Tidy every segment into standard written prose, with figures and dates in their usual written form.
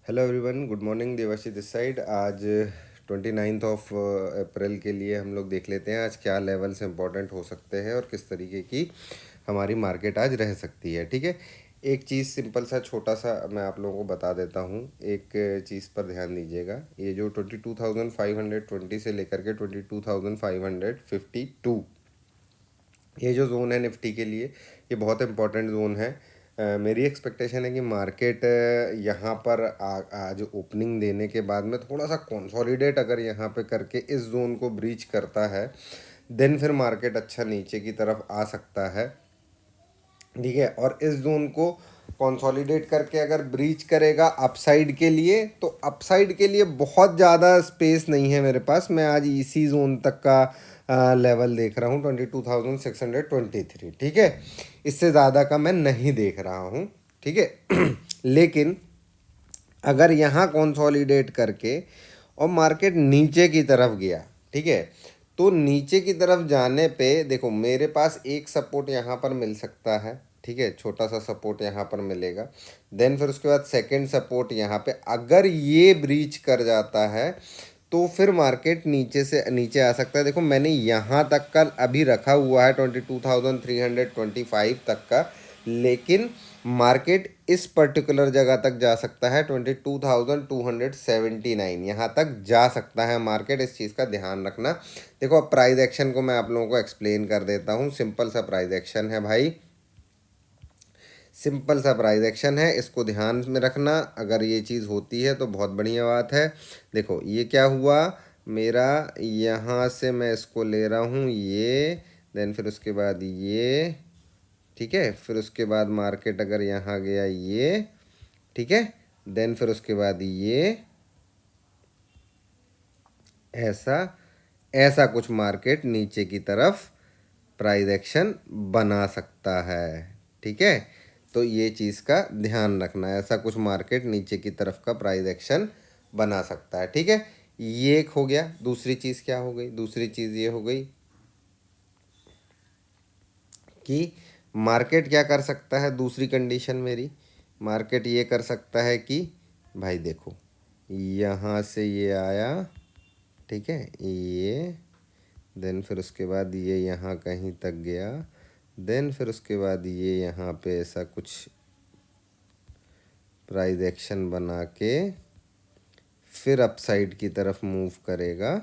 Hello everyone, good morning. Devashi this side. आज 29 of April के लिए हम लोग देख लेते हैं आज क्या लेवल्स इंपॉर्टेंट हो सकते हैं और किस तरीके की हमारी मार्केट आज रह सकती है। ठीक है, एक चीज़ सिंपल सा छोटा सा मैं आप लोगों को बता देता हूँ। एक चीज़ पर ध्यान दीजिएगा, ये जो 22,520 से लेकर के 22,552 ये जो जोन है निफ्टी के लिए, ये बहुत इंपॉर्टेंट जोन है। मेरी एक्सपेक्टेशन है कि मार्केट यहाँ पर आज ओपनिंग देने के बाद में थोड़ा सा कंसोलिडेट अगर यहाँ पे करके इस जोन को ब्रीच करता है, देन फिर मार्केट अच्छा नीचे की तरफ आ सकता है। ठीक है, और इस जोन को कंसोलिडेट करके अगर ब्रीच करेगा अपसाइड के लिए, तो अपसाइड के लिए बहुत ज़्यादा स्पेस नहीं है मेरे पास। मैं आज इसी जोन तक का लेवल देख रहा हूँ, 22,623। ठीक है, इससे ज़्यादा का मैं नहीं देख रहा हूँ। ठीक है लेकिन अगर यहाँ कंसोलिडेट करके और मार्केट नीचे की तरफ गया, ठीक है, तो नीचे की तरफ जाने पे देखो मेरे पास एक सपोर्ट यहाँ पर मिल सकता है। ठीक है, छोटा सा सपोर्ट यहाँ पर मिलेगा। देन फिर उसके बाद सेकंड सपोर्ट यहाँ पे अगर ये ब्रीच कर जाता है तो फिर मार्केट नीचे से नीचे आ सकता है। देखो मैंने यहाँ तक का अभी रखा हुआ है 22,325 तक का, लेकिन मार्केट इस पर्टिकुलर जगह तक जा सकता है 22,279, यहाँ तक जा सकता है मार्केट। इस चीज़ का ध्यान रखना। देखो अब प्राइस एक्शन को मैं आप लोगों को एक्सप्लेन कर देता हूँ। सिंपल सा प्राइस एक्शन है भाई, सिंपल सा प्राइस एक्शन है, इसको ध्यान में रखना। अगर ये चीज़ होती है तो बहुत बढ़िया बात है। देखो ये क्या हुआ मेरा, यहाँ से मैं इसको ले रहा हूँ ये, देन फिर उसके बाद ये, ठीक है, फिर उसके बाद मार्केट अगर यहाँ गया ये, ठीक है, देन फिर उसके बाद ये ऐसा ऐसा कुछ मार्केट नीचे की तरफ प्राइस एक्शन बना सकता है। ठीक है, तो ये चीज़ का ध्यान रखना है, ऐसा कुछ मार्केट नीचे की तरफ का प्राइस एक्शन बना सकता है। ठीक है, ये एक हो गया। दूसरी चीज़ क्या हो गई, दूसरी चीज़ ये हो गई कि मार्केट क्या कर सकता है। दूसरी कंडीशन मेरी, मार्केट ये कर सकता है कि भाई देखो यहाँ से ये आया, ठीक है, ये, देन फिर उसके बाद ये यहाँ कहीं तक गया, देन फिर उसके बाद ये यहाँ पे ऐसा कुछ प्राइस एक्शन बना के फिर अपसाइड की तरफ मूव करेगा,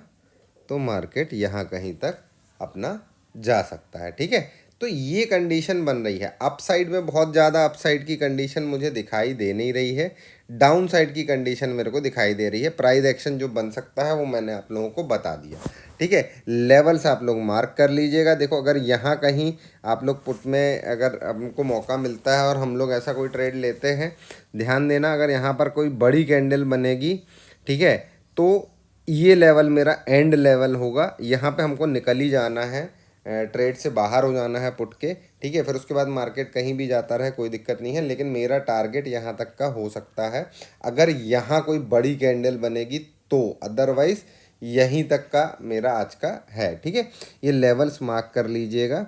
तो मार्केट यहाँ कहीं तक अपना जा सकता है। ठीक है, तो ये कंडीशन बन रही है। अपसाइड में बहुत ज़्यादा अपसाइड की कंडीशन मुझे दिखाई दे नहीं रही है, डाउन साइड की कंडीशन मेरे को दिखाई दे रही है। प्राइस एक्शन जो बन सकता है वो मैंने आप लोगों को बता दिया। ठीक है, लेवल्स आप लोग मार्क कर लीजिएगा। देखो अगर यहाँ कहीं आप लोग पुट में अगर हमको मौका मिलता है और हम लोग ऐसा कोई ट्रेड लेते हैं, ध्यान देना अगर यहाँ पर कोई बड़ी कैंडल बनेगी, ठीक है, तो ये लेवल मेरा एंड लेवल होगा। यहाँ पे हमको निकल ही जाना है, ट्रेड से बाहर हो जाना है पुट के। ठीक है, फिर उसके बाद मार्केट कहीं भी जाता रहे कोई दिक्कत नहीं है, लेकिन मेरा टारगेट यहाँ तक का हो सकता है अगर यहाँ कोई बड़ी कैंडल बनेगी तो, अदरवाइज यहीं तक का मेरा आज का है। ठीक है, ये लेवल्स मार्क कर लीजिएगा,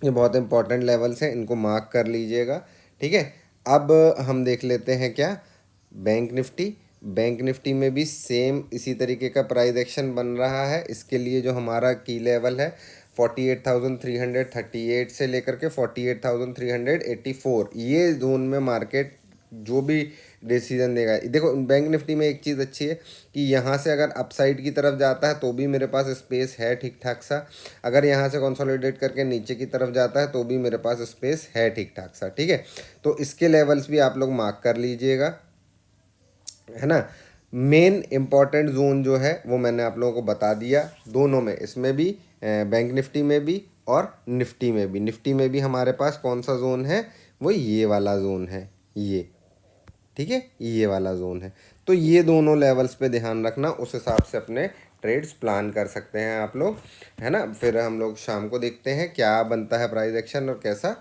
ये बहुत इंपॉर्टेंट लेवल्स हैं, इनको मार्क कर लीजिएगा। ठीक है, अब हम देख लेते हैं क्या, बैंक निफ्टी। बैंक निफ्टी में भी सेम इसी तरीके का प्राइस एक्शन बन रहा है। इसके लिए जो हमारा की लेवल है 48,338 से लेकर के 48,384, ये जोन में मार्केट जो भी डिसीजन देगा। देखो बैंक निफ्टी में एक चीज़ अच्छी है कि यहाँ से अगर अपसाइड की तरफ जाता है तो भी मेरे पास स्पेस है ठीक ठाक सा, अगर यहाँ से कंसोलिडेट करके नीचे की तरफ जाता है तो भी मेरे पास स्पेस है ठीक ठाक सा। ठीक है, तो इसके लेवल्स भी आप लोग मार्क कर लीजिएगा, है ना। मेन इम्पॉर्टेंट जोन जो है वो मैंने आप लोगों को बता दिया दोनों में, इसमें भी बैंक निफ्टी में भी और निफ्टी में भी। निफ्टी में भी हमारे पास कौन सा जोन है, वो ये वाला जोन है, ये, ठीक है, ये वाला जोन है। तो ये दोनों लेवल्स पे ध्यान रखना, उस हिसाब से अपने ट्रेड्स प्लान कर सकते हैं आप लोग, है ना। फिर हम लोग शाम को देखते हैं क्या बनता है प्राइस एक्शन और कैसा